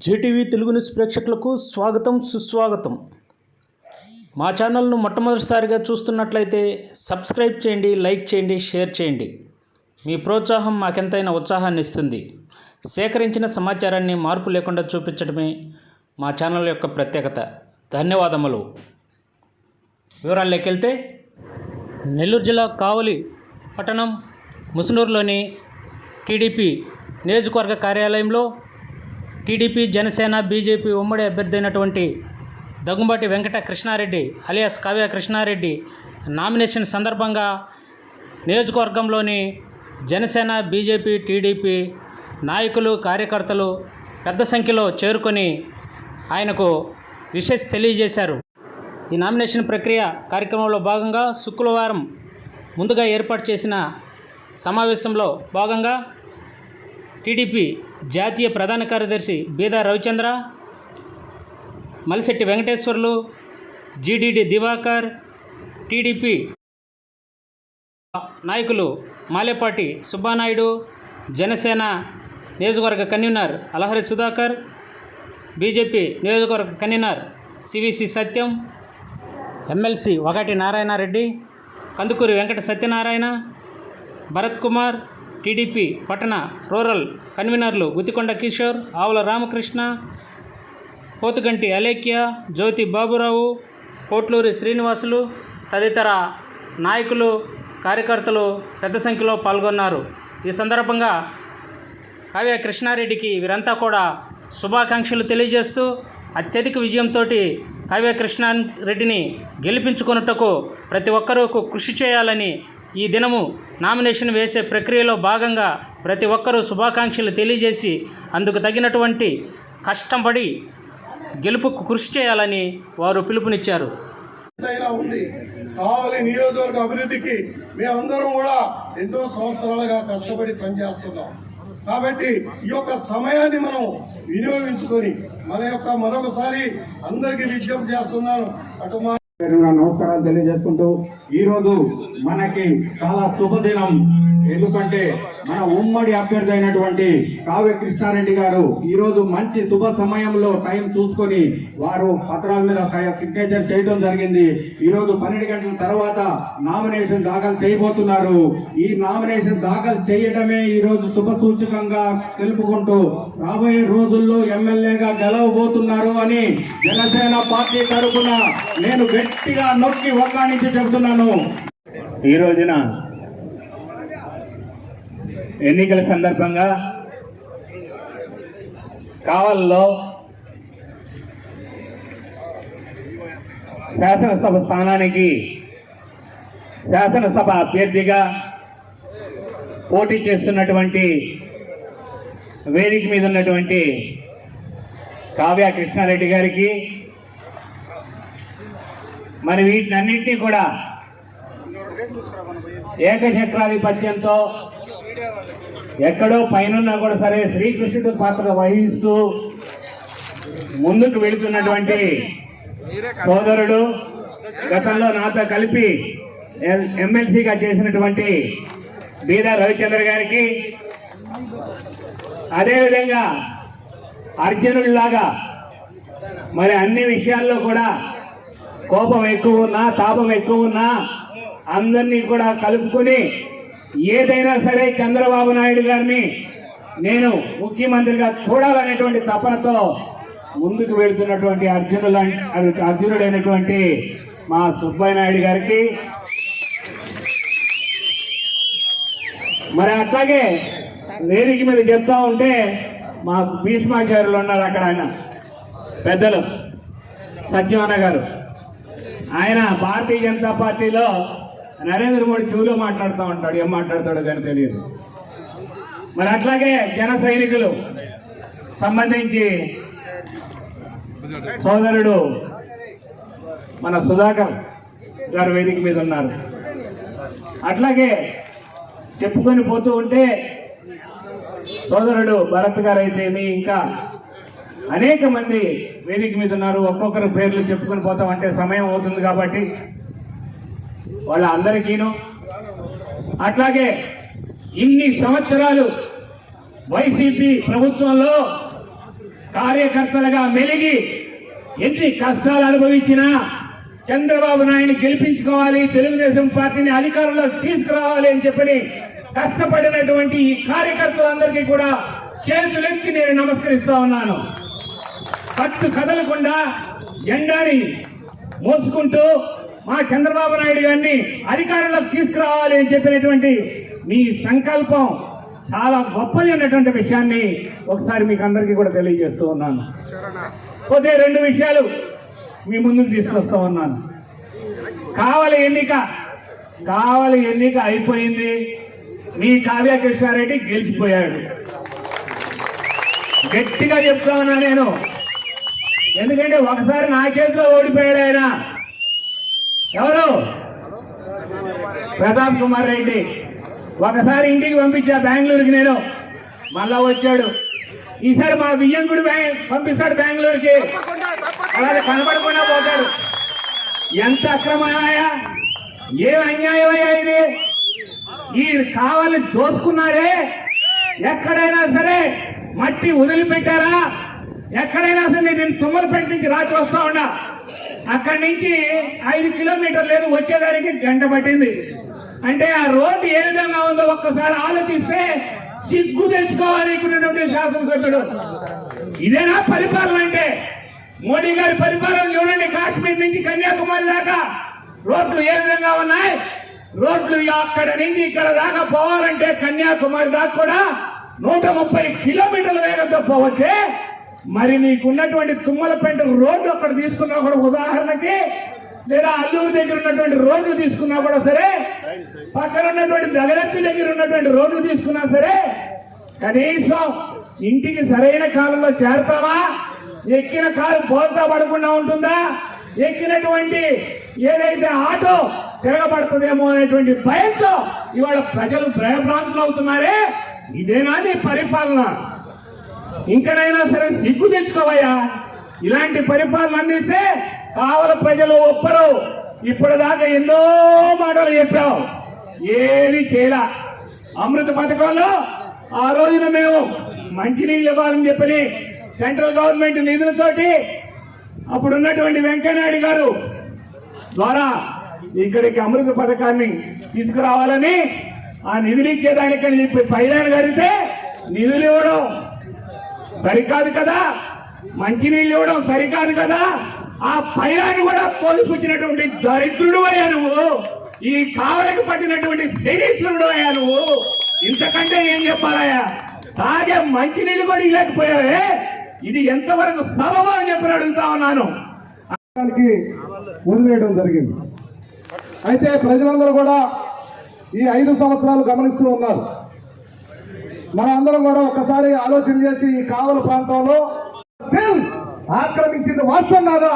Zee TV Telugu news ప్రేక్షకులకు స్వాగతం సుస్వాగతం. మా ఛానల్ను మొట్టమొదటిసారిగా చూస్తున్నట్లయితే సబ్స్క్రైబ్ చేయండి, లైక్ చేయండి, షేర్ చేయండి. మీ ప్రోత్సాహం మాకెంతైనా ఉత్సాహాన్ని ఇస్తుంది. సేకరించిన సమాచారాన్ని మార్పు లేకుండా చూపించడమే మా ఛానల్ యొక్క ప్రత్యేకత. ధన్యవాదములు. వివరాల్లోకి వెళ్తే, నెల్లూరు జిల్లా కావలి పట్టణం ముసునూరులోని టీడీపీ నియోజకవర్గ కార్యాలయంలో టీడీపీ, జనసేన, బీజేపీ ఉమ్మడి అభ్యర్థి అయినటువంటి దగ్గుంబాటి వెంకట కృష్ణారెడ్డి అలియాస్ కావ్య కృష్ణారెడ్డి నామినేషన్ సందర్భంగా నియోజకవర్గంలోని జనసేన, బీజేపీ, టీడీపీ నాయకులు, కార్యకర్తలు పెద్ద సంఖ్యలో చేరుకొని ఆయనకు విషెస్ తెలియజేశారు. ఈ నామినేషన్ ప్రక్రియ కార్యక్రమంలో భాగంగా శుక్రవారం ముందుగా ఏర్పాటు చేసిన సమావేశంలో భాగంగా టీడీపీ జాతీయ ప్రధాన కార్యదర్శి బీదా రవిచంద్ర, మలిశెట్టి వెంకటేశ్వర్లు, జీడీడీ దివాకర్, టీడీపీ నాయకులు మాలేపాటి సుబ్బానాయుడు, జనసేన నియోజకవర్గ కన్వీనర్ అలహరి సుధాకర్, బీజేపీ నియోజకవర్గ కన్వీనర్ సివిసి సత్యం, ఎమ్మెల్సీ వగాటి నారాయణరెడ్డి, కందుకూరి వెంకట సత్యనారాయణ, భరత్ కుమార్, టీడీపీ పట్టణ రూరల్ కన్వీనర్లు గుత్తికొండ కిషోర్, ఆవుల రామకృష్ణ, పోతుగంటి అలేఖ్య, జ్యోతి బాబురావు, కోట్లూరి శ్రీనివాసులు తదితర నాయకులు, కార్యకర్తలు పెద్ద సంఖ్యలో పాల్గొన్నారు. ఈ సందర్భంగా కావ్య కృష్ణారెడ్డికి వీరంతా కూడా శుభాకాంక్షలు తెలియజేస్తూ అత్యధిక విజయంతో కావ్య కృష్ణారెడ్డిని గెలిపించుకొనుటకు ప్రతి ఒక్కరూ కృషి చేయాలని ఈ దినము నామినేషన్ వేసే ప్రక్రియలో భాగంగా ప్రతి ఒక్కరూ శుభాకాంక్షలు తెలియజేసి అందుకు తగినటువంటి కష్టపడి గెలుపుకు కృషి చేయాలని వారు పిలుపునిచ్చారు. కావలి నియోజకవర్గ అభివృద్ధికి మేమందరం కూడా ఎంతో సంవత్సరాలుగా కష్టపడి పనిచేస్తున్నాం. కాబట్టి ఈ యొక్క సమయాన్ని మనం వినియోగించుకొని మరొకసారి అందరికీ విజ్ఞప్తి చేస్తున్నాను. అటు నమస్కారాలు తెలియజేసుకుంటూ, ఈరోజు మనకి చాలా శుభదినం. ఎందుకంటే మన ఉమ్మడి అభ్యర్థి అయినటువంటి కావ్య కృష్ణారెడ్డి గారు ఈరోజు మంచి శుభ సమయంలో టైం చూసుకొని వారు పత్రాల మీద సిగ్నేచర్ చేయడం జరిగింది. ఈరోజు 12 గంటల తర్వాత నామినేషన్ దాఖలు చేయబోతున్నారు. ఈ నామినేషన్ దాఖలు చేయడమే ఈరోజు శుభ సూచకంగా తెలుపుకుంటూ రాబోయే రోజుల్లో ఎమ్మెల్యేగా గెలవబోతున్నారు అని జనసేన పార్టీ తరఫున నేను గట్టిగా నొక్కి వక్కాణించి చెబుతున్నాను. ఈ రోజున ఎన్నికల సందర్భంగా కావలిలో శాసనసభ స్థానానికి శాసనసభ అభ్యర్థిగా పోటీ చేస్తున్నటువంటి వేదిక మీద ఉన్నటువంటి కావ్య కృష్ణారెడ్డి గారికి, మరి వీటినన్నింటినీ కూడా ఏకచక్రాధిపత్యంతో ఎక్కడో పైనున్నా కూడా సరే శ్రీకృష్ణుడు పాత్ర వహిస్తూ ముందుకు వెళుతున్నటువంటి సోదరుడు, గతంలో నాతో కలిపి ఎమ్మెల్సీగా చేసినటువంటి బీదా రవిచంద్ర గారికి, అదేవిధంగా అర్జునుడిలాగా మరి అన్ని విషయాల్లో కూడా కోపం ఎక్కువ ఉన్నా, తాపం ఎక్కువ ఉన్నా అందరినీ కూడా కలుపుకొని ఏదైనా సరే చంద్రబాబు నాయుడు గారిని నేను ముఖ్యమంత్రిగా చూడాలనేటువంటి తపనతో ముందుకు వెళుతున్నటువంటి అర్జునుడైనటువంటి మా సుబ్బయ్య నాయుడు గారికి, మరి అట్లాగే వేదిక మీద చెప్తా ఉంటే మా భీష్మాచార్యులు ఉన్నారు అక్కడ, ఆయన పెద్దలు సత్యవన్న గారు, ఆయన భారతీయ జనతా పార్టీలో నరేంద్ర మోడీ చెవులో మాట్లాడుతూ ఉంటాడు, ఏం మాట్లాడతాడో కానీ తెలియదు. మరి అట్లాగే జన సైనికులు సంబంధించి సోదరుడు మన సుధాకర్ గారు వేదిక మీద ఉన్నారు. అట్లాగే చెప్పుకొని పోతూ ఉంటే సోదరుడు భరత్ గారు అయితేమి ఇంకా అనేక మంది వేదిక మీద ఉన్నారు. ఒక్కొక్కరు పేర్లు చెప్పుకొని పోతామంటే సమయం అవుతుంది కాబట్టి వాళ్ళందరికీను, అట్లాగే ఇన్ని సంవత్సరాలు వైసీపీ ప్రభుత్వంలో కార్యకర్తలుగా మెలిగి ఎన్ని కష్టాలు అనుభవించినా చంద్రబాబు నాయుడిని గెలిపించుకోవాలి, తెలుగుదేశం పార్టీని అధికారంలో తీసుకురావాలి అని చెప్పని కష్టపడినటువంటి ఈ కార్యకర్తలందరికీ కూడా చేతులెత్తి నేను నమస్కరిస్తా ఉన్నాను. పట్టు కదలకుండా జెండాని మోసుకుంటూ మా చంద్రబాబు నాయుడు గారిని అధికారంలోకి తీసుకురావాలి అని చెప్పినటువంటి మీ సంకల్పం చాలా గొప్పది అన్నటువంటి విషయాన్ని ఒకసారి మీకు అందరికీ కూడా తెలియజేస్తూ ఉన్నాను. పోతే 2 విషయాలు మీ ముందుకు తీసుకొస్తా ఉన్నాను. కావలి ఎన్నిక అయిపోయింది. మీ కావ్య కృష్ణారెడ్డి గెలిచిపోయాడు. గట్టిగా చెప్తా ఉన్నా నేను, ఎందుకంటే ఒకసారి నా చేతిలో ఓడిపోయాడు ఆయన. ఎవరు? ప్రతాప్ కుమార్ రెడ్డి. ఒకసారి ఇంటికి పంపించా బెంగళూరుకి నేను, మళ్ళా వచ్చాడు. ఈసారి మా వియ్యంకుడు పంపిస్తాడు బెంగళూరుకి, అలాగే కనబడకుండా పోతాడు. ఎంత అక్రమమయ్యా, ఏం అన్యాయమయ్యా ఇది! ఈ కావాలని దోసుకున్నారే, ఎక్కడైనా సరే మట్టి వదిలిపెట్టారా? ఎక్కడైనా సరే నేను తుమ్మలపేట నుంచి రాసి వస్తా ఉన్నా, అక్కడి నుంచి 5 కిలోమీటర్లు లేదు, వచ్చేదానికి గంట పట్టింది. అంటే ఆ రోడ్డు ఏ విధంగా ఉందో ఒక్కసారి ఆలోచిస్తే సిగ్గు తెచ్చుకోవాలి ఇక్కడున్నటువంటి శాసనసభ్యుడు. ఇదేనా పరిపాలన అంటే? మోడీ గారి పరిపాలన చూడండి. కాశ్మీర్ నుంచి కన్యాకుమారి దాకా రోడ్లు ఏ విధంగా ఉన్నాయి. రోడ్లు అక్కడ నుంచి ఇక్కడ దాకా పోవాలంటే కన్యాకుమారి దాకా కూడా 130 కిలోమీటర్ల వేగంతో పోవచ్చే. మరి నీకున్నటువంటి తుమ్మలపేట రోడ్డు అక్కడ తీసుకున్నా కూడా, ఉదాహరణకి, లేదా అల్లూరు దగ్గర ఉన్నటువంటి రోడ్లు తీసుకున్నా కూడా సరే, పక్కన ఉన్నటువంటి దగలత్తి దగ్గర ఉన్నటువంటి రోడ్లు తీసుకున్నా సరే, కనీసం ఇంటికి సరైన కాలంలో చేరతావా? ఎక్కిన కారు బోల్తా పడకుండా ఉంటుందా? ఎక్కినటువంటి ఏదైతే ఆటో తిరగబడుతుందేమో అనేటువంటి భయంతో ఇవాళ ప్రజలు భయభ్రాంతులు అవుతున్నారే. ఇదేనా నీ పరిపాలన? ఇంకనైనా సరే సిగ్గు తెచ్చుకోవయ్యా. ఇలాంటి పరిపాలన అందిస్తే కావల ప్రజలు ఒప్పరు. ఇప్పటిదాకా ఎన్నో మాటలు చెప్పావు, ఏది చేయలా. అమృత పథకంలో ఆ రోజున మేము మంచినీళ్ళు ఇవ్వాలని చెప్పని సెంట్రల్ గవర్నమెంట్ నిధులతోటి అప్పుడున్నటువంటి వెంకయ్యనాయుడు గారు ద్వారా ఇక్కడికి అమృత పథకాన్ని తీసుకురావాలని ఆ నిధులు ఇచ్చేదానికని చెప్పి పైలాన్ కడితే నిధులు ఇవ్వడం సరికాదు కదా, మంచినీళ్ళు ఇవ్వడం సరికాదు కదా. ఆ పైలాన్ని కూడా తోలిపుచ్చినటువంటి దరిద్రుడు అయ్యా నువ్వు. ఈ కావలికి పట్టినటువంటి శనీశ్వరుడు అయ్యా నువ్వు. ఇంతకంటే ఏం చెప్పాలయ్యా? తాగే మంచినీళ్ళు కూడా ఇవ్వలేకపోయావే. ఇది ఎంతవరకు సబబు అని చెప్పి అడుగుతా ఉన్నాను. వదిలేయడం జరిగింది. అయితే ప్రజలందరూ కూడా ఈ 5 సంవత్సరాలు గమనిస్తూ ఉన్నారు. మన అందరం కూడా ఒక్కసారి ఆలోచన చేసి, ఈ కావల ప్రాంతంలో ఆక్రమించింది వాస్తవం కాదా?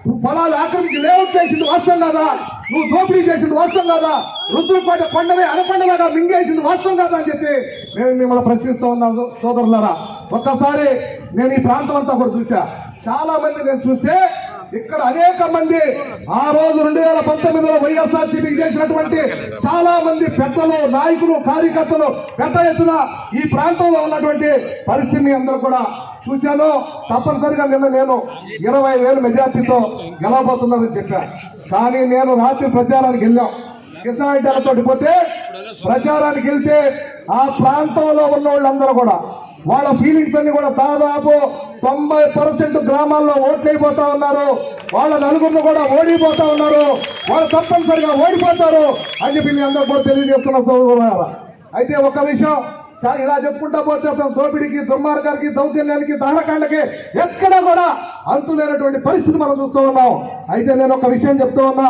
నువ్వు పొలాలు ఆక్రమించి లేఅవుట్ చేసింది వాస్తవం కాదా? నువ్వు దోపిడీ చేసింది వాస్తవం కాదా? రుద్దులకోట కొండనే అనకొండలాగా మింగేసింది వాస్తవం కాదా అని చెప్పి మేము మిమ్మల్ని ప్రశ్నిస్తూ ఉన్నాను సోదరులారా. ఒక్కసారి నేను ఈ ప్రాంతం అంతా కూడా చూసా. చాలా మంది నేను చూస్తే ఇక్కడ అనేక మంది ఆ రోజు 2019లో వైఎస్ఆర్సీపీకి చేసినటువంటి చాలా మంది పెద్దలు, నాయకులు, కార్యకర్తలు పెద్ద ఎత్తున ఈ ప్రాంతంలో ఉన్నటువంటి పరిస్థితిని అందరూ కూడా చూశాను. తప్పనిసరిగా నిన్న నేను 20,000 మెజార్టీతో గెలవబోతున్నానని చెప్పాను. కానీ నేను రాత్రి ప్రచారానికి వెళ్ళాం. కృష్ణారెడ్డితో పోతే ప్రచారానికి వెళ్తే ఆ ప్రాంతంలో ఉన్న వాళ్ళందరూ కూడా వాళ్ళ ఫీలింగ్స్ అన్ని కూడా దాదాపు 90% గ్రామాల్లో ఓట్లైపోతా ఉన్నారు. వాళ్ళ నలుగురిని కూడా ఓడిపోతా ఉన్నారు. వాళ్ళు తప్పనిసరిగా ఓడిపోతారు అని చెప్పి మీ అందరూ కూడా తెలియజేస్తున్న సోదరులారా. అయితే ఒక విషయం, ఇలా చెప్పుకుంటా పోతే దోపిడీకి, దుర్మార్గానికి, దౌర్జన్యానికి, దహనకాండకి ఎక్కడ కూడా అంతులేనటువంటి పరిస్థితి మనం చూస్తూ ఉన్నాం. అయితే నేను ఒక విషయం చెప్తూ ఉన్నా.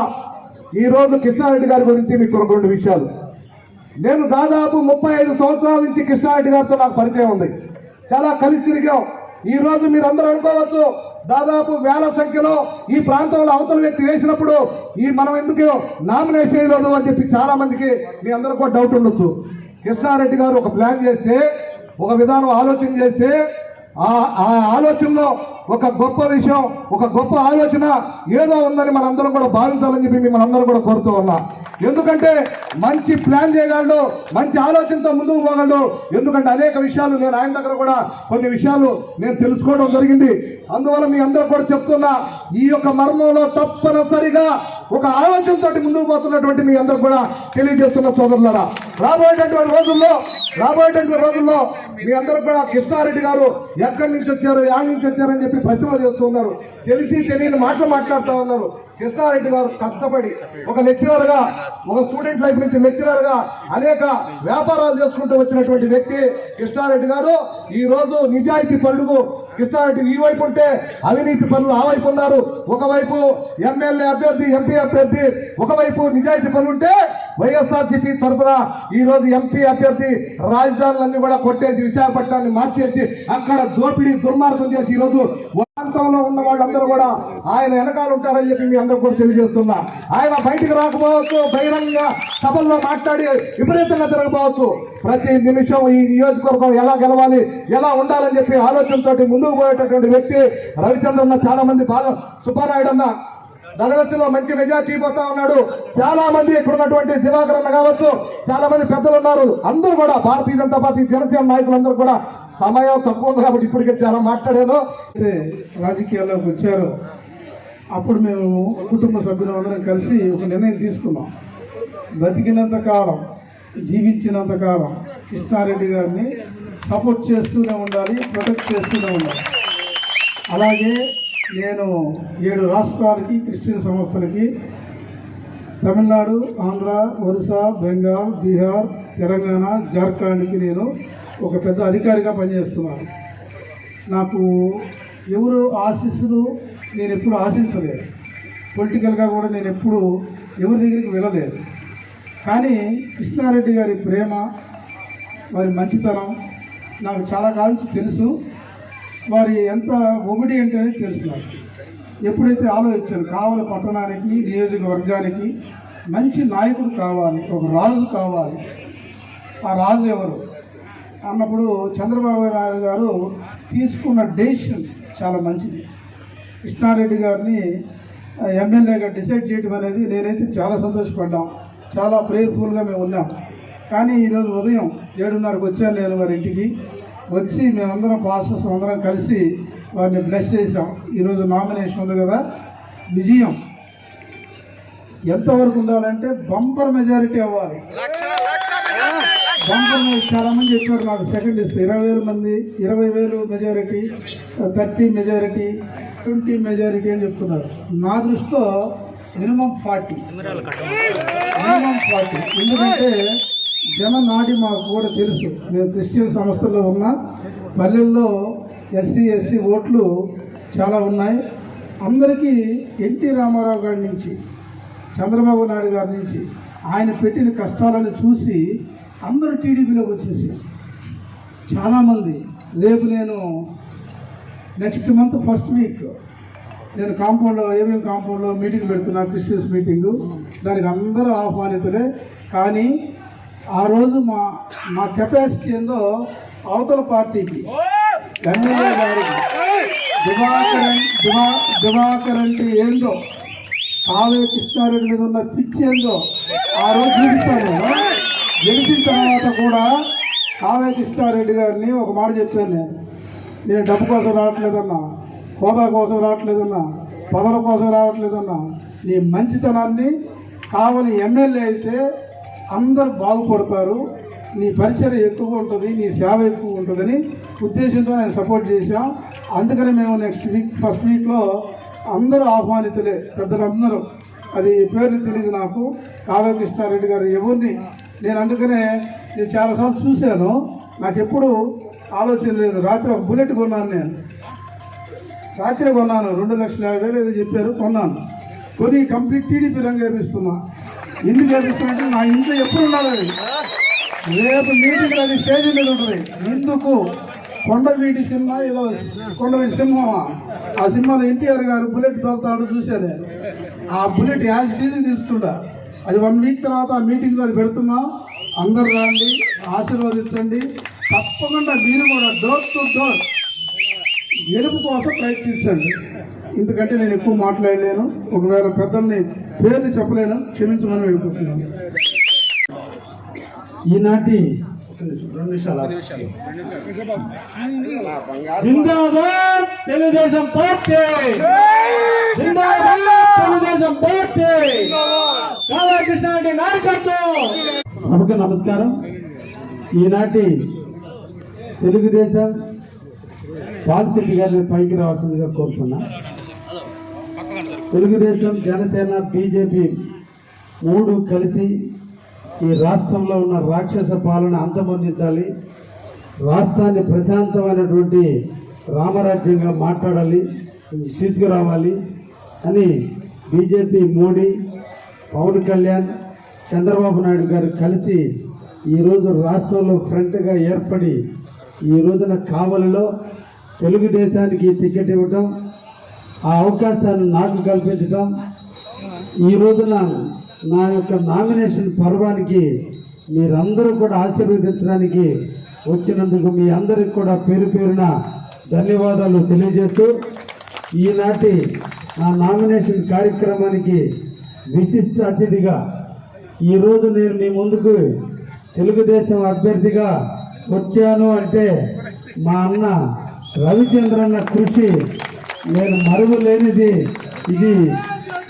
ఈ రోజు కృష్ణారెడ్డి గారి గురించి మీకు 2 విషయాలు. నేను దాదాపు 35 సంవత్సరాల నుంచి కృష్ణారెడ్డి గారితో నాకు పరిచయం ఉంది. చాలా కలిసి తిరిగాం. ఈ రోజు మీరు అందరూ అనుకోవచ్చు, దాదాపు వేల సంఖ్యలో ఈ ప్రాంతంలో అవతల వ్యక్తి వేసినప్పుడు మనం ఎందుకు నామినేషన్ చేయలేదు అని చెప్పి చాలా మందికి మీ అందరూ కూడా డౌట్ ఉండొచ్చు. కృష్ణారెడ్డి గారు ఒక ప్లాన్ చేస్తే, ఒక విధానం ఆలోచన చేస్తే ఆ ఆలోచనలో ఒక గొప్ప విషయం, ఒక గొప్ప ఆలోచన ఏదో ఉందని మనందరం కూడా భావించాలని చెప్పి మిమ్మల్ని అందరూ కూడా కోరుతూ ఉన్నా. ఎందుకంటే మంచి ప్లాన్ చేయగలడు, మంచి ఆలోచనతో ముందుకు పోగలడు. ఎందుకంటే అనేక విషయాలు నేను ఆయన దగ్గర కూడా కొన్ని విషయాలు నేను తెలుసుకోవడం జరిగింది. అందువల్ల మీ అందరూ కూడా చెప్తున్నా, ఈ యొక్క మర్మంలో తప్పనిసరిగా ఒక ఆలోచనతో ముందుకు పోతున్నటువంటి మీ అందరూ కూడా తెలియజేస్తున్న సోదరులారా, రాబోయేటటువంటి రోజుల్లో మీ అందరూ కూడా కృష్ణారెడ్డి గారు ఎక్కడి నుంచి వచ్చారు, యాడ్ నుంచి వచ్చారని చెప్పి ప్రశ్నలు చేస్తున్నారు. తెలిసి తెలియని మాటలు మాట్లాడుతూ ఉన్నారు. కృష్ణారెడ్డి గారు కష్టపడి ఒక లెక్చరర్ గా, ఒక స్టూడెంట్ లైఫ్ నుంచి లెక్చరర్ గా అనేక వ్యాపారాలు చేసుకుంటూ వచ్చినటువంటి వ్యక్తి కృష్ణారెడ్డి గారు. ఈ రోజు నిజాయితీ పరుడు కృష్ణారెడ్డి ఈ వైపు ఉంటే అవినీతి పనులు ఆ వైపు ఉన్నారు. ఒకవైపు ఎమ్మెల్యే అభ్యర్థి, ఎంపీ అభ్యర్థి, ఒకవైపు నిజాయితీ పనులు ఉంటే వైఎస్ఆర్సీపీ తరఫున ఈ రోజు ఎంపీ అభ్యర్థి రాజధానులన్నీ కూడా కొట్టేసి విశాఖపట్నాన్ని మార్చేసి అక్కడ దోపిడీ దుర్మార్గం చేసి ఈ రోజు ప్రాంతంలో ఉన్న వాళ్ళందరూ కూడా ఆయన వెనకాల ఉంటారని చెప్పి మీ అందరూ కూడా తెలియజేస్తున్నా. ఆయన బయటికి రాకపోవచ్చు, బహిరంగ సభల్లో మాట్లాడి విపరీతంగా తిరగపోవచ్చు. ప్రతి నిమిషం ఈ నియోజకవర్గం ఎలా గెలవాలి, ఎలా ఉండాలని చెప్పి ఆలోచనతో ముందుకు పోయేటటువంటి వ్యక్తి రవిచంద్రన్న. చాలా మంది సుబ్బారాయుడు అన్న దగదత్తిలో మంచి మెజార్టీ పోతా ఉన్నాడు. చాలా మంది ఇక్కడ ఉన్నటువంటి దివాకర్ అన్న కావచ్చు, చాలా మంది పెద్దలు ఉన్నారు. అందరూ కూడా భారతీయ జనతా పార్టీ, జనసేన నాయకులందరూ కూడా సమయం తక్కువ ఉంది కాబట్టి ఇప్పటికే చాలా మాట్లాడాను. రాజకీయాల్లోకి వచ్చారు. అప్పుడు మేము కుటుంబ సభ్యులు అందరం కలిసి ఒక నిర్ణయం తీసుకున్నాం. బతికినంత కాలం, జీవించినంత కాలం కృష్ణారెడ్డి గారిని సపోర్ట్ చేస్తూనే ఉండాలి, ప్రొటెక్ట్ చేస్తూనే ఉండాలి. అలాగే నేను 7 రాష్ట్రాలకి, క్రిస్టియన్ సంస్థలకి, తమిళనాడు, ఆంధ్ర, ఒరిస్సా, బెంగాల్, బీహార్, తెలంగాణ, జార్ఖండ్కి నేను ఒక పెద్ద అధికారిగా పనిచేస్తున్నాను. నాకు ఎవరు ఆశీస్సులు నేను ఎప్పుడు ఆశించలేదు. పొలిటికల్గా కూడా నేను ఎప్పుడు ఎవరి దగ్గరికి వెళ్ళలేదు. కానీ కృష్ణారెడ్డి గారి ప్రేమ, వారి మంచితనం నాకు చాలా కాలం నుంచి తెలుసు. వారి ఎంత ఒబిడియంట్ అనేది తెలుసు నాకు. ఎప్పుడైతే ఆలోచించాను, కావలి పట్టణానికి, నియోజకవర్గానికి మంచి నాయకుడు కావాలి, ఒక రాజు కావాలి. ఆ రాజు ఎవరు అన్నప్పుడు చంద్రబాబు నాయుడు గారు తీసుకున్న డెసిషన్ చాలా మంచిది. కృష్ణారెడ్డి గారిని ఎమ్మెల్యేగా డిసైడ్ చేయడం అనేది నేనైతే చాలా సంతోషపడ్డాం. చాలా ప్రేయర్ఫుల్గా మేము ఉన్నాం. కానీ ఈరోజు ఉదయం 7:30కి వచ్చాను నేను వారి ఇంటికి. వచ్చి మేమందరం పాస్టర్స్ అందరం కలిసి వారిని బ్లెస్ చేసాం. ఈరోజు నామినేషన్ ఉంది కదా, విజయం ఎంతవరకు ఉండాలంటే బంపర్ మెజారిటీ అవ్వాలి. బంపర్ చాలామంది చెప్పారు నాకు సెకండ్ ఇస్తే 20,000 మెజారిటీ, 30 మెజారిటీ, 20 మెజారిటీ అని చెప్తున్నారు. నా దృష్టిలో మినిమం 40. ఎందుకంటే జననాడి మాకు కూడా తెలుసు. నేను క్రిస్టియన్ సంస్థల్లో ఉన్న పల్లెల్లో ఎస్సీ ఓట్లు చాలా ఉన్నాయి. అందరికీ ఎన్టీ రామారావు గారి నుంచి, చంద్రబాబు నాయుడు గారి నుంచి ఆయన పెట్టిన కష్టాలను చూసి అందరూ టీడీపీలోకి వచ్చేసారు చాలామంది. రేపు నేను నెక్స్ట్ మంత్ ఫస్ట్ వీక్ నేను కాంపౌండ్లో, ఏమేమి కాంపౌండ్లో మీటింగ్ పెడుతున్నా, క్రిస్టియన్స్ మీటింగు. దానికి అందరూ ఆహ్వానితులే. కానీ ఆ రోజు మా కెపాసిటీ ఏందో అవతల పార్టీకి, ఎమ్మెల్యే గారికి దివాకర్ అంటే ఏందో, కావే కృష్ణారెడ్డి మీద ఉన్న పిచ్చి ఏందో ఆ రోజు చూపిస్తాను. గెలిచిన తర్వాత కూడా కావే కృష్ణారెడ్డి గారిని ఒక మాట చెప్పాను. నేను డబ్బు కోసం రావట్లేదన్నా, హోదా కోసం రావట్లేదన్నా, పదవుల కోసం రావట్లేదన్నా. నీ మంచితనాన్ని, కావలి ఎమ్మెల్యే అయితే అందరూ బాగుపడతారు, నీ పరిచయం ఎక్కువ ఉంటుంది, నీ సేవ ఎక్కువ ఉంటుందని ఉద్దేశంతో నేను సపోర్ట్ చేశాం. అందుకని మేము నెక్స్ట్ వీక్ ఫస్ట్ వీక్లో అందరూ ఆహ్వానితులే, పెద్దలందరూ. అది పేరు తెలియదు నాకు. కావ్య కృష్ణారెడ్డి గారు ఎవరిని నేను అందుకనే నేను చాలాసార్లు చూశాను. నాకు ఎప్పుడు ఆలోచన లేదు. రాత్రి ఒక బుల్లెట్ కొన్నాను. నేను రాత్రి కొన్నాను, 2,50,000 ఏదో చెప్పారు, కొన్నాను. కొని కంప్లీట్ టీడీపీ రంగు వేపిస్తున్నా. ఎందుకు వేపిస్తున్నట్టు నా ఇంట్లో ఎప్పుడు ఉండాలి. రేపు మీటింగ్ అది స్టేజ్ మీద ఉంటుంది. ఎందుకు కొండవీటి సినిమా, ఏదో కొండవీటి సింహమా, ఆ సినిమాలో ఎన్టీఆర్ గారు బుల్లెట్ తోలుతాడు చూశాను. ఆ బుల్లెట్ యాజ్ టీజీ తీస్తుండా. అది 1 వీక్ తర్వాత ఆ మీటింగ్లో అది పెడుతున్నాం. అందరు రండి, ఆశీర్వదించండి. తప్పకుండా మీరు కూడా డోర్ టు డోర్ గెలుపు కోసం ప్రయత్నించండి. ఎందుకంటే నేను ఎక్కువ మాట్లాడలేను, ఒకవేళ పెద్దల్ని పేర్లు చెప్పలేను, క్షమించమని వెళ్ళిపోతున్నాను. ఈనాటి 2 నిమిషాలు జిందాబాద్ తెలుగుదేశం పార్టీ, జిందాబాద్ తెలుగుదేశం పార్టీ, రాధాకృష్ణారెడ్డి నాయకత్వం. సభకు నమస్కారం. ఈనాటి తెలుగుదేశం పాలశెట్టి గారిని పైకి రావాల్సిందిగా కోరుతున్నా. తెలుగుదేశం, జనసేన, బీజేపీ 3 కలిసి ఈ రాష్ట్రంలో ఉన్న రాక్షస పాలన అంతమొందించాలి, రాష్ట్రాన్ని ప్రశాంతమైనటువంటి రామరాజ్యంగా మాట్లాడాలి, తీసుకురావాలి అని బీజేపీ, మోడీ, పవన్ కళ్యాణ్, చంద్రబాబు నాయుడు గారు కలిసి ఈరోజు రాష్ట్రంలో ఫ్రంట్గా ఏర్పడి ఈ రోజున కావలిలో తెలుగుదేశానికి టికెట్ ఇవ్వటం, ఆ అవకాశాన్ని నాకు కల్పించటం, ఈ రోజున నా యొక్క నామినేషన్ పర్వానికి మీరందరూ కూడా ఆశీర్వదించడానికి వచ్చినందుకు మీ అందరికి కూడా పేరు పేరున ధన్యవాదాలు తెలియజేస్తూ, ఈనాటి నా నామినేషన్ కార్యక్రమానికి విశిష్ట అతిథిగా ఈరోజు నేను మీ ముందుకు తెలుగుదేశం అభ్యర్థిగా వచ్చాను అంటే మా అన్న రవిచంద్రన్న కృషి నేను మరువలేనిది. ఇది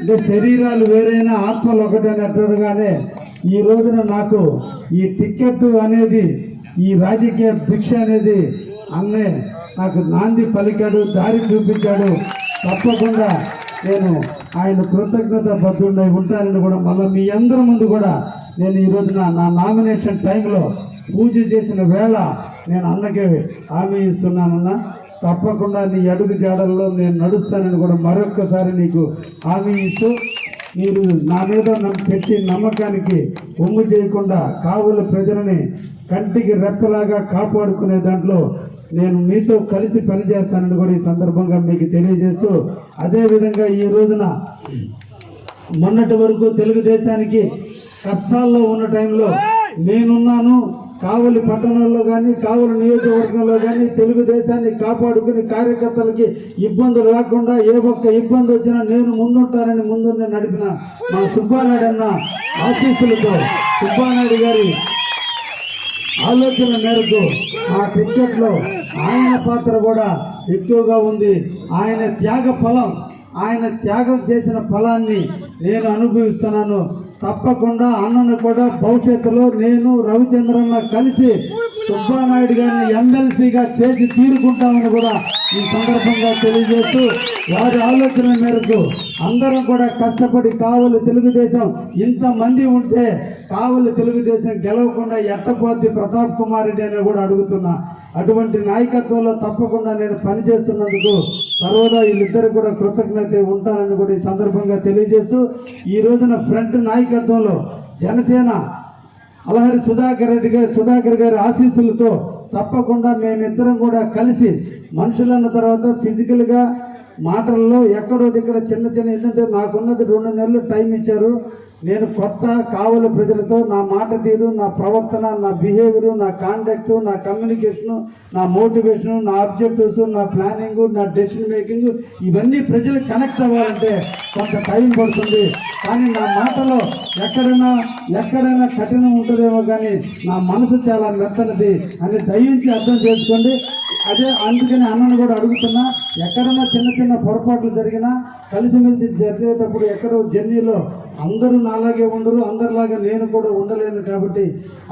అంటే శరీరాలు వేరైనా ఆత్మలు ఒకటైనట్టుగానే ఈ రోజున నాకు ఈ టికెట్ అనేది, ఈ రాజకీయ భిక్ష అనేది అన్నే నాకు నాంది పలికాడు, దారి చూపించాడు. తప్పకుండా నేను ఆయన కృతజ్ఞత బద్దుండై ఉంటానని కూడా మళ్ళీ మీ అందరి ముందు కూడా నేను ఈ రోజున నా నామినేషన్ టైంలో పూజ చేసిన వేళ నేను అన్నకే హామీ ఇస్తున్నానన్నా. తప్పకుండా నీ అడుగు జాడల్లో నేను నడుస్తానని కూడా మరొక్కసారి నీకు హామీ ఇస్తూ, మీరు నా మీద నన్ను పెట్టి నమ్మకానికి ఒమ్ము చేయకుండా కావుల ప్రజలని కంటికి రెప్పలాగా కాపాడుకునే దాంట్లో నేను మీతో కలిసి పనిచేస్తానని కూడా ఈ సందర్భంగా మీకు తెలియజేస్తూ, అదేవిధంగా ఈ రోజున మొన్నటి వరకు తెలుగుదేశానికి కష్టాల్లో ఉన్న టైంలో నేనున్నాను. కావలి పట్టణంలో కానీ, కావలి నియోజకవర్గంలో కానీ తెలుగుదేశాన్ని కాపాడుకుని కార్యకర్తలకి ఇబ్బందులు రాకుండా ఏ ఒక్క ఇబ్బంది వచ్చినా నేను ముందుంటానని ముందుండి నడిపిన మా సుబ్బానాయుడు అన్న ఆశీస్సులతో, సుబ్బానాయుడు గారి ఆలోచన మేరకు ఆ టికెట్లో ఆయన పాత్ర కూడా ఎక్కువగా ఉంది. ఆయన త్యాగ ఫలం, ఆయన త్యాగం చేసిన ఫలాన్ని నేను అనుభవిస్తున్నాను. తప్పకుండా అన్నను కూడా భవిష్యత్తులో నేను రవిచంద్రన్న కలిసి సుబ్బానాయుడు గారిని ఎమ్మెల్సీగా చేసి తీరుకుంటామని కూడా ఈ సందర్భంగా తెలియజేస్తూ, వారి ఆలోచన మేరకు అందరం కూడా కష్టపడి కావలి తెలుగుదేశం ఇంతమంది ఉంటే కావలి తెలుగుదేశం గెలవకుండా ఎట్టపోద్ది ప్రతాప్ కుమార్ రెడ్డి అని కూడా అడుగుతున్నా. అటువంటి నాయకత్వంలో తప్పకుండా నేను పనిచేస్తున్నందుకు సర్వదా వీళ్ళిద్దరు కూడా కృతజ్ఞత ఉంటానని కూడా ఈ సందర్భంగా తెలియజేస్తూ, ఈ రోజున ఫ్రంట్ నాయకత్వంలో జనసేన అలహరి సుధాకర్ గారి ఆశీస్సులతో తప్పకుండా మేమిద్దరం కూడా కలిసి మనుషులన్న తర్వాత ఫిజికల్గా మాటల్లో ఎక్కడో దగ్గర చిన్న ఏంటంటే నాకున్నది 2 నెలలు టైం ఇచ్చారు. నేను కొత్త కావలి ప్రజలతో నా మాట తీరు, నా ప్రవర్తన, నా బిహేవియర్, నా కాంటాక్ట్, నా కమ్యూనికేషను, నా మోటివేషను, నా ఆబ్జెక్టివ్స్, నా ప్లానింగ్, నా డెసిషన్ మేకింగ్ ఇవన్నీ ప్రజలు కనెక్ట్ అవ్వాలంటే కొంత టైం పడుతుంది. కానీ నా మాటలో ఎక్కడైనా కఠినం ఉంటుందేమో కానీ నా మనసు చాలా మెత్తనది అని దయించి అర్థం చేసుకోండి. అందుకని అన్నను కూడా అడుగుతున్నా, ఎక్కడైనా చిన్న పొరపాట్లు జరిగినా కలిసిమెలిసి జరిగేటప్పుడు ఎక్కడో జర్నీలో అందరూ నాలాగే ఉండరు, అందరిలాగా నేను కూడా ఉండలేను. కాబట్టి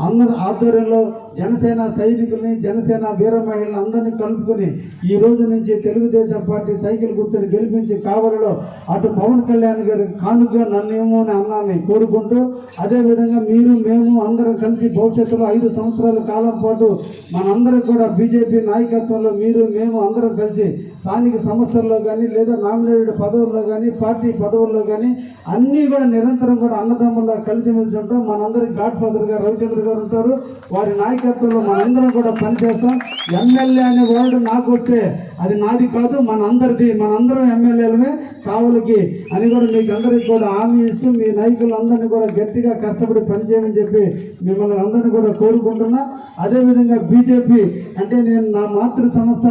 అందరి ఆధ్వర్యంలో జనసేన సైనికుల్ని, జనసేన వీర మహిళలను అందరినీ కలుపుకొని ఈ రోజు నుంచి తెలుగుదేశం పార్టీ సైకిల్ గుర్తుని గెలిపించి కావలిలో అటు పవన్ కళ్యాణ్ గారి కానుకగా నన్నేమో అని అన్నాన్ని కోరుకుంటూ, అదేవిధంగా మేము అందరం కలిసి భవిష్యత్తులో 5 సంవత్సరాల కాలం పాటు మనందరం కూడా బీజేపీ నాయకత్వంలో మేము అందరం కలిసి స్థానిక సంస్థల్లో కానీ లేదా నామినేటెడ్ పదవుల్లో కానీ పార్టీ పదవుల్లో కానీ అన్నీ కూడా నిరంతరం కూడా అన్నదమ్ముల్లా కలిసిమెలిసి ఉంటాం. మనందరికి గాడ్ ఫాదర్ గారు రవిచంద్ర గారు ఉంటారు. వారి నాయకత్వంలో మనందరం కూడా పనిచేస్తాం. ఎమ్మెల్యే అనే వర్డ్ నాకు వస్తే అది నాది కాదు, మనందరం ఎమ్మెల్యేలమే కావలికి అని కూడా మీకు అందరికి కూడా హామీ ఇస్తూ మీ నాయకులందరినీ కూడా గట్టిగా కష్టపడి పనిచేయమని చెప్పి మిమ్మల్ని అందరినీ కూడా కోరుకుంటున్నా. అదేవిధంగా బీజేపీ అంటే నేను నా మాతృ సంస్థ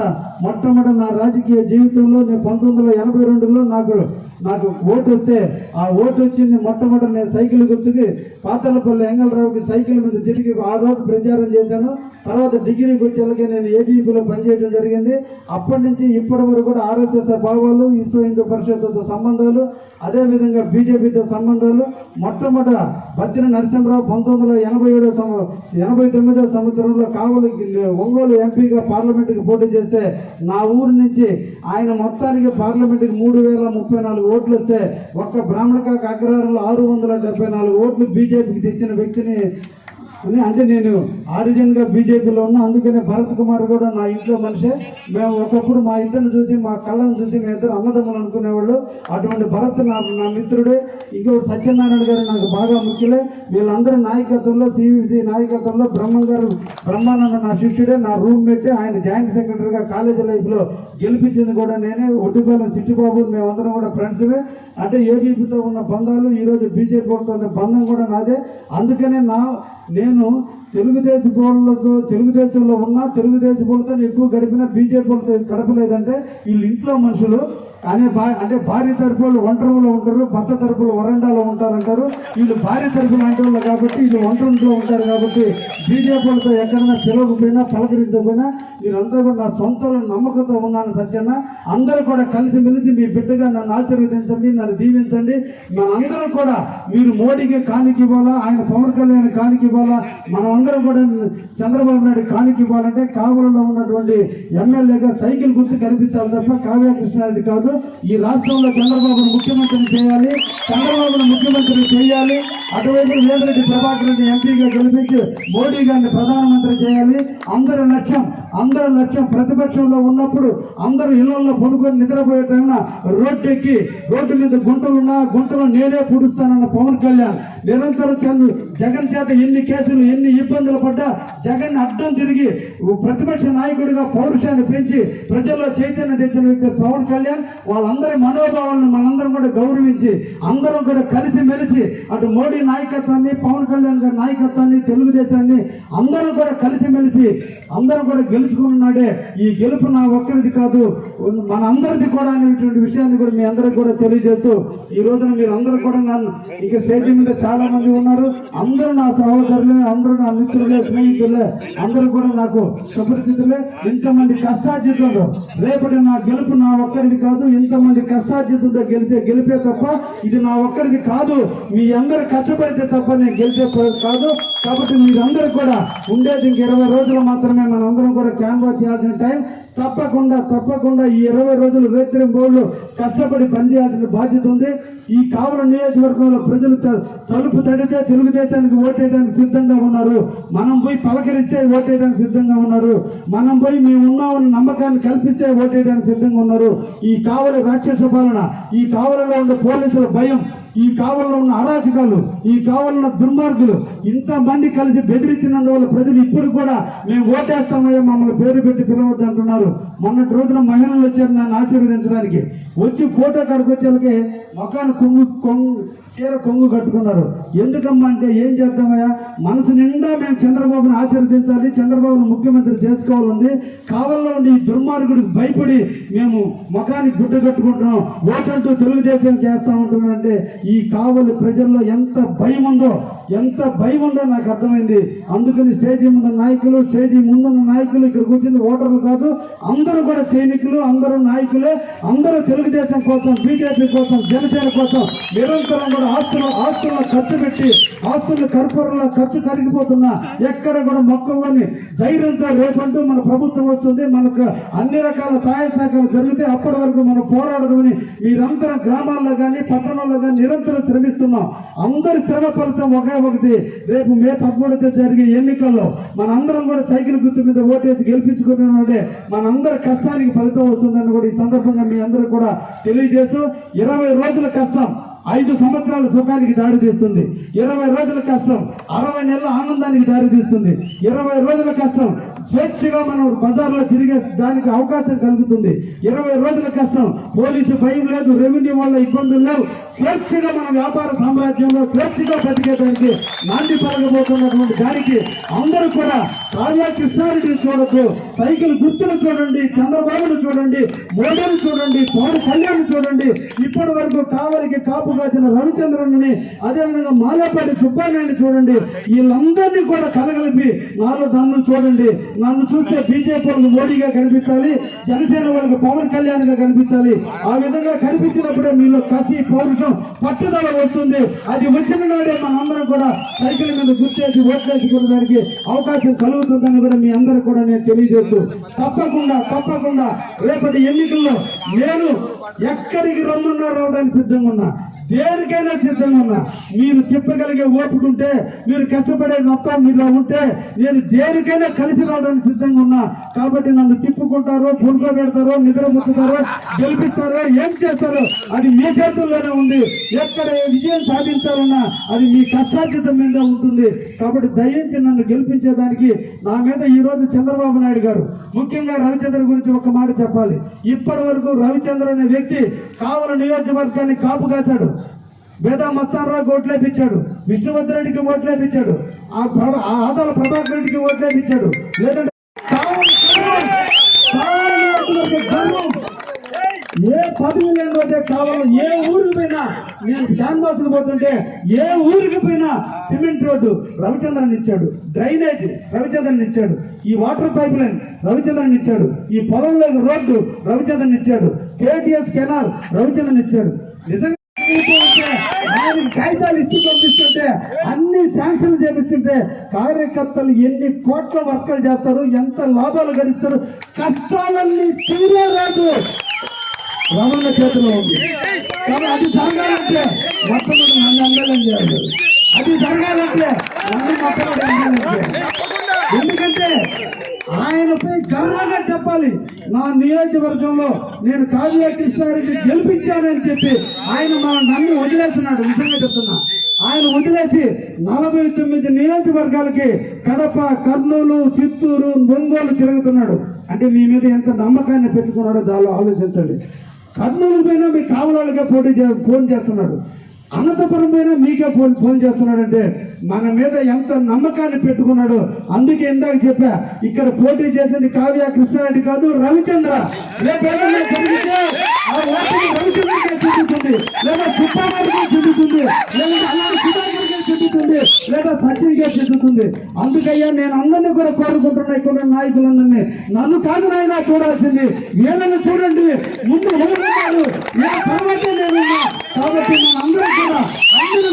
మొట్టమొదటి నా రాజకీయ రాజకీయ జీవితంలో నేను 1982లో నాకు ఓటు వస్తే ఆ ఓటు వచ్చింది మొట్టమొదటి నేను సైకిల్ గుర్తుకి పాతలపల్లి ఎంగళరావుకి సైకిల్ మీద తిరిగి ఆ రోజు ప్రచారం చేశాను. తర్వాత డిగ్రీకి వచ్చేలాగే నేను ఏబీపీలో పనిచేయడం జరిగింది. అప్పటి నుంచి ఇప్పటి వరకు కూడా ఆర్ఎస్ఎస్ భావాలు, విశ్వ హిందూ పరిషత్తో సంబంధాలు, అదేవిధంగా బీజేపీతో సంబంధాలు. మొట్టమొదట బత్తిన నరసింహరావు 1989 సంవత్సరంలో కావలి ఒంగోలు ఎంపీగా పార్లమెంటుకి పోటీ చేస్తే నా ఊరు నుంచి ఆయన మొత్తానికి పార్లమెంటుకి 3034 ఓట్లు వస్తే ఒక్క బ్రాహ్మణకాక అగ్రహారంలో 674 ఓట్లు బీజేపీకి తెచ్చిన వ్యక్తిని అంటే నేను ఆరిజిన్గా బీజేపీలో ఉన్నా. అందుకనే భరత్ కుమార్ కూడా నా ఇంట్లో మనిషే. మేము ఒకప్పుడు మా ఇద్దరిని చూసి మా కళ్ళను చూసి మేము ఇద్దరు అన్నదమ్ములు అనుకునేవాళ్ళు. అటువంటి భరత్ నా మిత్రుడే. ఇంకొకటి సత్యనారాయణ గారు నాకు బాగా ముఖ్యులే. వీళ్ళందరూ నాయకత్వంలో, సివిసి నాయకత్వంలో బ్రహ్మానంద నా శిష్యుడే, నా రూమ్మేటే. ఆయన జాయింట్ సెక్రటరీగా కాలేజీ లైఫ్లో గెలిపించింది కూడా నేనే. ఒడ్డుపాలెం సిట్టిబాబు మేమందరం కూడా ఫ్రెండ్స్వే. అంటే ఏబీపీతో ఉన్న బంధాలు ఈరోజు బీజేపీతో ఉన్న బంధం కూడా నాదే. అందుకనే నేను తెలుగుదేశంలో ఉన్నా, తెలుగుదేశం వాళ్ళతో ఎక్కువ గడిపిన, బీజేపీ వాళ్ళతో గడపలేదంటే వీళ్ళు ఇంట్లో మనుషులు అంటే భార్య తరపులు ఒంటరిలో ఉంటారు, భర్త తరపులు వరండాలో ఉంటారంటారు. వీళ్ళు భార్య తరపులు అంటే వాళ్ళు కాబట్టి వీళ్ళు ఒంటరిలో ఉంటారు. కాబట్టి బీజేపీ వాళ్ళతో ఎక్కడైనా పిలవకపోయినా పలకరించకపోయినా వీళ్ళంతా కూడా నా సొంత నమ్మకంతో ఉన్నాను. సత్యన్న అందరూ కూడా కలిసిమెలిసి మీ బిడ్డగా నన్ను ఆశీర్వదించండి, నన్ను దీవించండి. మనందరం కూడా మీరు మోడీకి కానుక ఇవ్వాలా, ఆయన పవన్ కళ్యాణ్ కానుక ఇవ్వాలా, మనం అందరం కూడా చంద్రబాబు నాయుడు కానుక ఇవ్వాలంటే కావలిలో ఉన్నటువంటి ఎమ్మెల్యేగా సైకిల్ గుర్తు కనిపించాలి తప్ప కావ్య కృష్ణారెడ్డి కాదు. ఈ రాష్ట్రంలో చంద్రబాబును ముఖ్యమంత్రిని చేయాలి, చంద్రబాబును ముఖ్యమంత్రిని చేయాలి. అటువైపు వేమిరెడ్డి ప్రభాకర్ రెడ్డి ఎంపీగా గెలిపించి మోడీ గారిని ప్రధానమంత్రి చేయాలి. అందరి లక్ష్యం ప్రతిపక్షంలో ఉన్నప్పుడు అందరూ ఇళ్లలో పడుకొని నిద్రపోయే టైంన రోడ్డు మీద గుంటలు నేనే పూడుస్తానన్న పవన్ కళ్యాణ్ నిరంతరం జగన్ చేత ఎన్ని కేసులు, ఎన్ని ఇబ్బందులు పడ్డా జగన్ అడ్డం తిరిగి ప్రతిపక్ష నాయకుడిగా పౌరుషాన్ని పెంచి ప్రజల్లో చైతన్యం తెచ్చిన వ్యక్తి పవన్ కళ్యాణ్. వాళ్ళందరి మనోభావాలను మనందరం కూడా గౌరవించి అందరం కూడా కలిసిమెలిసి అటు మోడీ నాయకత్వాన్ని, పవన్ కళ్యాణ్ గారి నాయకత్వాన్ని, తెలుగుదేశాన్ని అందరం కూడా కలిసిమెలిసి అందరం కూడా గెలుచుకున్నాడే. ఈ గెలుపు నా ఒక్కరిది కాదు, మన అందరిది కూడా అనేటువంటి విషయాన్ని కూడా మీ అందరికి కూడా తెలియజేస్తూ ఈ రోజున మీరు అందరూ కూడా నన్ను ఇక స్టేజ్ మీద చాలా మంది ఉన్నారు. అందరూ నా సహోదరులే, అందరూ నా మిత్రులే, స్నేహితులే, అందరూ కూడా నాకు సుపరిచితులే. ఇంతమంది కష్టార్జితంలో రేపటి నా గెలుపు నా ఒక్కరిది కాదు. ఇంతమంది కష్టార్జితంతో గెలిపే తప్ప ఇది నా ఒక్కరిది కాదు. మీ అందరు కష్టపడితే తప్ప నేను గెలిచే కాదు. కాబట్టి మీరందరూ కూడా ఉండేది ఇంక 20 రోజులు మాత్రమే. మనందరం కూడా క్యాన్వాస్ చేయాల్సిన టైం. తప్పకుండా ఈ 20 రోజులు రేత్రింబోళ్ళు కష్టపడి పనిచేయాల్సిన బాధ్యత ఉంది. ఈ కావలి నియోజకవర్గంలో ప్రజలు తలుపు తడితే తెలుగుదేశానికి ఓటేయడానికి సిద్ధంగా ఉన్నారు. మనం పోయి పలకరిస్తే ఓటేయడానికి సిద్ధంగా ఉన్నారు. మనం పోయి మేము ఉన్నామని నమ్మకాన్ని కల్పిస్తే ఓటేయడానికి సిద్ధంగా ఉన్నారు. ఈ కావలి రాక్షస పాలన, ఈ కావలిలో ఉన్న పోలీసుల భయం, ఈ కావలిలో ఉన్న అరాచకాలు, ఈ కావలిలో దుర్మార్గులు ఇంతమంది కలిసి బెదిరించినందువల్ల ప్రజలు ఇప్పుడు కూడా మేము ఓటేస్తామయ్యా మమ్మల్ని పేరు పెట్టి పిలవద్దు అంటున్నారు. మొన్నటి రోజున మహిళలు వచ్చారు నన్ను ఆశీర్వదించడానికి. వచ్చి ఫోటో కాడికి వచ్చేళ్ళకి మొఖాన్ని చీర కొంగు కట్టుకున్నారు. ఎందుకమ్మా అంటే ఏం చేద్దామయ్యా, మనసు నిండా మేము చంద్రబాబును ఆశీర్వదించాలి, చంద్రబాబును ముఖ్యమంత్రి చేసుకోవాలండి. కావలిలో ఉండి ఈ దుర్మార్గుడికి భయపడి మేము ముఖానికి గుడ్డ కట్టుకుంటున్నాం, ఓటంటూ తెలుగుదేశం చేస్తా ఉంటున్నామంటే ఈ కావలి ప్రజల్లో ఎంత భయం ఉందో నాకు అర్థమైంది. అందుకని స్టేజీ ముందున్న నాయకులు, స్టేజీ ముందున్న నాయకులు, ఇక్కడ కూర్చుంది ఓటర్లు కాదు, అందరూ కూడా సైనికులు, అందరూ నాయకులే. అందరూ తెలుగుదేశం కోసం, బీజేపీ కోసం, జనసేన కోసం నిరంతరం కూడా ఆస్తులను ఖర్చు పెట్టి ఆస్తులు కర్పూరంలో ఖర్చు కరిగిపోతున్నా ఎక్కడ కూడా మొక్కవని ధైర్యంతో రేపంటూ మన ప్రభుత్వం వస్తుంది, మనకు అన్ని రకాల సహాయ సహకారాలు జరిగితే అప్పటి వరకు మనం పోరాడదామని మీరందరం గ్రామాల్లో కానీ పట్టణంలో కానీ నిరంతరం శ్రమిస్తున్నాం. అందరి శ్రమ ఫలితం ఒకటి రేపు మే 13 జరిగే ఎన్నికల్లో మనందరం కూడా సైకిల్ గుర్తు మీద ఓటేసి గెలిపించుకుంటున్నామంటే మనందరి కష్టానికి ఫలితం వస్తుందని కూడా ఈ సందర్భంగా మీ అందరూ కూడా తెలియజేస్తూ 20 రోజుల కష్టం 5 సంవత్సరాల సుఖానికి దారి తీస్తుంది. 20 రోజుల కష్టం 60 నెలల ఆనందానికి దారి తీస్తుంది. 20 రోజుల కష్టం స్వేచ్ఛగా మనం బజార్లో తిరిగే దానికి అవకాశం కలుగుతుంది. 20 రోజుల కష్టం పోలీసు భయం లేదు, రెవెన్యూ వల్ల ఇబ్బందులు లేవు, స్వేచ్ఛగా మన వ్యాపార సామ్రాజ్యంలో స్వేచ్ఛగా బతికేదానికి నాంది పలకబోతున్నటువంటి దానికి అందరూ కూడా కావ్య కృష్ణారెడ్డిని చూడొద్దు, సైకిల్ గుర్తులు చూడండి, చంద్రబాబును చూడండి, మోడీని చూడండి, పవన్ కళ్యాణ్ చూడండి, ఇప్పటి వరకు కావలికి కాపు కాసిన రవిచంద్రన్ని, అదేవిధంగా మాలేపాటి సుబ్బారాయుడిని చూడండి. వీళ్ళందరినీ కూడా కలగలిపి నన్ను చూడండి. నన్ను చూస్తే బీజేపీ వాళ్ళకి మోడీగా కనిపించాలి, జనసేన వాళ్ళకి పవన్ కళ్యాణ్ గా కనిపించాలి. ఆ విధంగా కనిపించినప్పుడే మీలో కసి, పౌరుషం, పట్టుదల వస్తుంది. అది వచ్చిన నాడే మనందరం కూడా సైకిల్ మీద గుర్తేసి ఓట్లేసుకునే అవకాశం కలుగుతుందని కూడా మీ అందరూ కూడా నేను తెలియజేస్తూ తప్పకుండా రేపటి ఎన్నికల్లో నేను ఎక్కడికి రమ్మన్నా రావడానికి సిద్ధంగా ఉన్నా, దేనికైనా సిద్ధంగా ఉన్నా. మీరు తిప్పగలిగే ఓపుకుంటే, మీరు కష్టపడే మొత్తం మీలో ఉంటే నేను దేనికైనా కలిసి రావడానికి సిద్ధంగా ఉన్నా. కాబట్టి నన్ను తిప్పుకుంటారో, పురుకోబెడతారో, నిద్ర ముచ్చుతారో, గెలిపిస్తారో, ఏం చేస్తారో అది మీ చేతుల్లోనే ఉంది. ఎక్కడ విజయం సాధించాలన్నా అది మీ కష్టార్జితం మీద ఉంటుంది. కాబట్టి దయించి నన్ను గెలిపించేదానికి నా మీద ఈ రోజు చంద్రబాబు నాయుడు గారు, ముఖ్యంగా రవిచంద్ర గురించి ఒక మాట చెప్పాలి. ఇప్పటి వరకు రవిచంద్ర అనే వ్యక్తి కావలి నియోజకవర్గాన్ని కాపు కాశాడు. వేదా మస్తానరావుకి ఓట్లేపించాడు, విష్ణువర్ధరెడ్డికి ఓట్లేపించాడు, ఆ ఆదాల ప్రభాకర్ రెడ్డికి ఓట్లేపించాడు. లేదంటే ఏ పదవి లేకపోతే కావాలి, ఏ ఊరికి పోయినా నేను క్యాన్వాస్కి పోతుంటే ఏ ఊరికి పోయినా సిమెంట్ రోడ్డు రవిచంద్రన్ ఇచ్చాడు, డ్రైనేజ్ రవిచంద్రన్ ఇచ్చాడు, ఈ వాటర్ పైప్ లైన్ రవిచంద్రన్ ఇచ్చాడు, ఈ పొలంలో రోడ్డు రవిచంద్రన్ ఇచ్చాడు, కేటీఎస్ కెనాల్ రవిచంద్రన్ ఇచ్చాడు. నిజంగా కాగితాలు ఇచ్చి పంపిస్తుంటే, అన్ని శాంక్షన్ చేపిస్తుంటే కార్యకర్తలు ఎన్ని కోట్ల వర్కలు చేస్తారు, ఎంత లాభాలు గడిస్తారు, కష్టాలన్నీ తీరేరాదు రమణ చేతిలో ఉంది. కానీ అది జరగాలంటే మొట్టమొదటి నన్ను అంగళం చేయాలి, అది జరగాలంటే నన్ను మొట్టమొదటి అంగళం చేయాలి. ఎందుకంటే ఆయనపై గర్వంగా చెప్పాలి, నా నియోజకవర్గంలో నేను కావ్య కృష్ణారెడ్డి గెలిపించానని చెప్పి ఆయన నన్ను వదిలేస్తున్నాడు. నిజంగా చెప్తున్నా, ఆయన వదిలేసి 49 నియోజకవర్గాలకి కడప, కర్నూలు, చిత్తూరు, ఒంగోలు తిరుగుతున్నాడు. అంటే మీ మీద ఎంత నమ్మకాన్ని పెట్టుకున్నాడో చాలా ఆలోచించండి. కర్నూలు పైన మీ కావలాలుగా ఫోన్ చేస్తున్నాడు, అనంతపురం పైన మీకే ఫోన్ చేస్తున్నాడంటే మన మీద ఎంత నమ్మకాన్ని పెట్టుకున్నాడు. అందుకే ఇందాక చెప్పా, ఇక్కడ పోటీ చేసేది కావ్య కృష్ణారెడ్డి కాదు, రవిచంద్ర. రవిచంద్రకే చెందుతుంది, లేదా సుబ్బారావుకే చెందుతుంది, లేదా అలాంటి సుధాకర్కే చెందుతుంది, లేదా సచిన్కే చెందుతుంది. అందుకయ్యా నేను అందరినీ కూడా కోరుకుంటున్నా, ఇక్కడ నాయకులందరినీ నన్ను కాదు నాయన చూడాల్సింది, వీళ్ళని చూడండి. ముందు ఎవరున్నారు, తర్వాత నేనున్నా. కాబట్టి అందరూ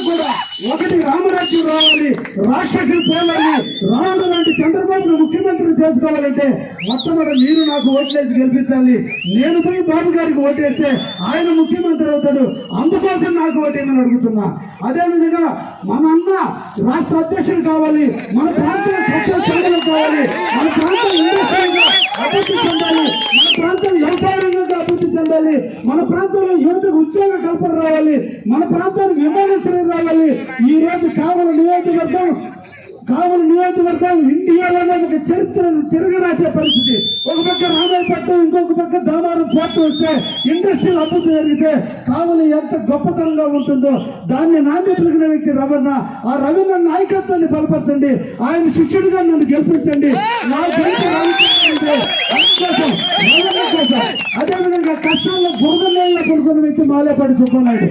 కూడా ఒకటి రామరాజ్యం రావాలి, రాష్ట్రకి పోవాలి, రావడం లాంటి చంద్రబాబును ముఖ్యమంత్రి చేసుకోవాలంటే మొట్టమొదటి మీరు నాకు ఓట్లేసి గెలిపించాలి. నేను పోయి బాబు గారికి ఓటేస్తే ఆయన ముఖ్యమంత్రి అవుతాడు. అందుకోసం నాకు ఓటేమని అడుగుతున్నా. అదేవిధంగా మన అన్న రాష్ట్ర అధ్యక్షుడు కావాలి, మన ప్రాంతం సత్యం కావాలి, మన ప్రాంతం ఇండస్ట్రీగా అభివృద్ధి చెందాలి, మన ప్రాంతం వ్యవసాయ రంగంగా అభివృద్ధి చెందాలి, మన ప్రాంతంలో యువతకు ఉద్యోగ కల్పన రావాలి, మన ప్రాంతానికి విమానాశ్రయం రావాలి. ఈ రోజు కావలి నియోజకవర్గం ఇండియాలోనే ఒక చరిత్ర తిరగరాసే పరిస్థితి. ఒక పక్క రామాయపట్నం, ఇంకొక పక్క దామారం పోర్టు వస్తే ఇండస్ట్రియల్ అభివృద్ధి జరిగితే కావలి ఎంత గొప్పతనంగా ఉంటుందో దాన్ని నాంది పలికిన వ్యక్తి రవణ. ఆ రవీంద్ర నాయకత్వాన్ని బలపరచండి, ఆయన శిష్యుడిగా నన్ను గెలిపించండి. నా కోసం అదేవిధంగా కష్టాల్లో బురద నీళ్ళ కొనుక్కున్న వ్యక్తి మాలేపాటి సుబ్బారాయుడు.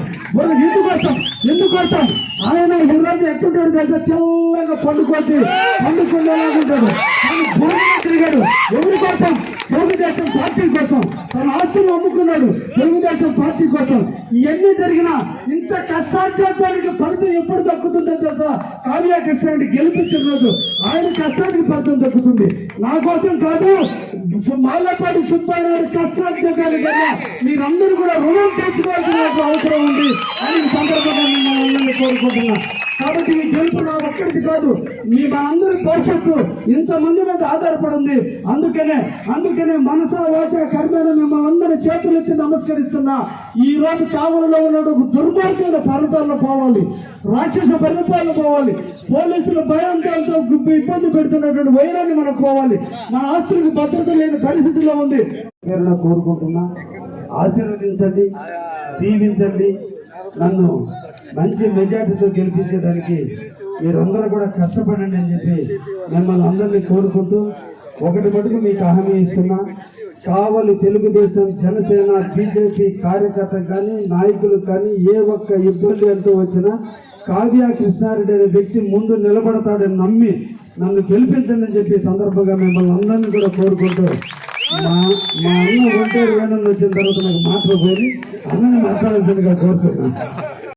ఎందుకోసం ఆయన ఈ రోజు ఎట్టుంటాడు దగ్గర తెల్లగా పండుకోసి పండుకుండేలాగుంటాడు. కానీ బురదలో తిరిగాడు. ఎవరి కోసం? తెలుగుదేశం పార్టీ కోసం. తన ఆస్తులు అమ్ముకున్నాడు తెలుగుదేశం పార్టీ కోసం. ఇవన్నీ జరిగినా ఇంత కష్టార్జితానికి ఫలితం ఎప్పుడు దక్కుతుందో తెలుసా? కావ్య కృష్ణారెడ్డి గెలిపించిన రోజు ఆయన కష్టానికి ఫలితం దక్కుతుంది. నా కోసం కాదు, మాలపాటి సుబ్బారాయుడు కష్టార్జితాన్ని కదా మీరందరూ కూడా రుణం తెచ్చుకోవాల్సిన అవసరం ఉంది అని సందర్భంగా నేను కోరుకుంటున్నా. కాబట్టి ఈ గెలుపు నా ఒక్కడికి కాదు, మీ మా అందరి భవిష్యత్తు ఇంతమంది మీద ఆధారపడి ఉంది. అందుకనే మనస వాచ కర్మేణ మిమ్మల్ని అందరి చేతులెత్తి నమస్కరిస్తున్నా. ఈ రోజు చావలలో ఉన్న దుర్మార్గమైన పరిపాలన పోవాలి, రాక్షస పరిపాలన పోవాలి, పోలీసుల భయంతో ఇబ్బంది పెడుతున్నటువంటి వైరాన్ని మనకు పోవాలి. మన ఆస్తులకు భద్రత లేని పరిస్థితిలో ఉంది. కోరుకుంటున్నా, ఆశీర్వదించండి, దీవించండి. నన్ను మంచి మెజార్టీతో గెలిపించేదానికి మీరందరూ కూడా కష్టపడండి అని చెప్పి మిమ్మల్ని అందరినీ కోరుకుంటూ ఒకటి మటుకు మీకు హామీ ఇస్తున్నా. కావలి తెలుగుదేశం, జనసేన, బీజేపీ కార్యకర్తలు కానీ నాయకులు కానీ ఏ ఒక్క ఇబ్బంది అంటూ వచ్చినా కావ్య కృష్ణారెడ్డి అనే వ్యక్తి ముందు నిలబడతాడని నమ్మి నన్ను గెలిపించండి అని చెప్పి సందర్భంగా మిమ్మల్ని అందరినీ కూడా కోరుకుంటూ మా అన్న ఒంటరి వేణులు వచ్చిన తర్వాత నాకు మాట్లాడుకొని అన్నని మాట్లాడాల్సిందిగా కోరుతున్నాను.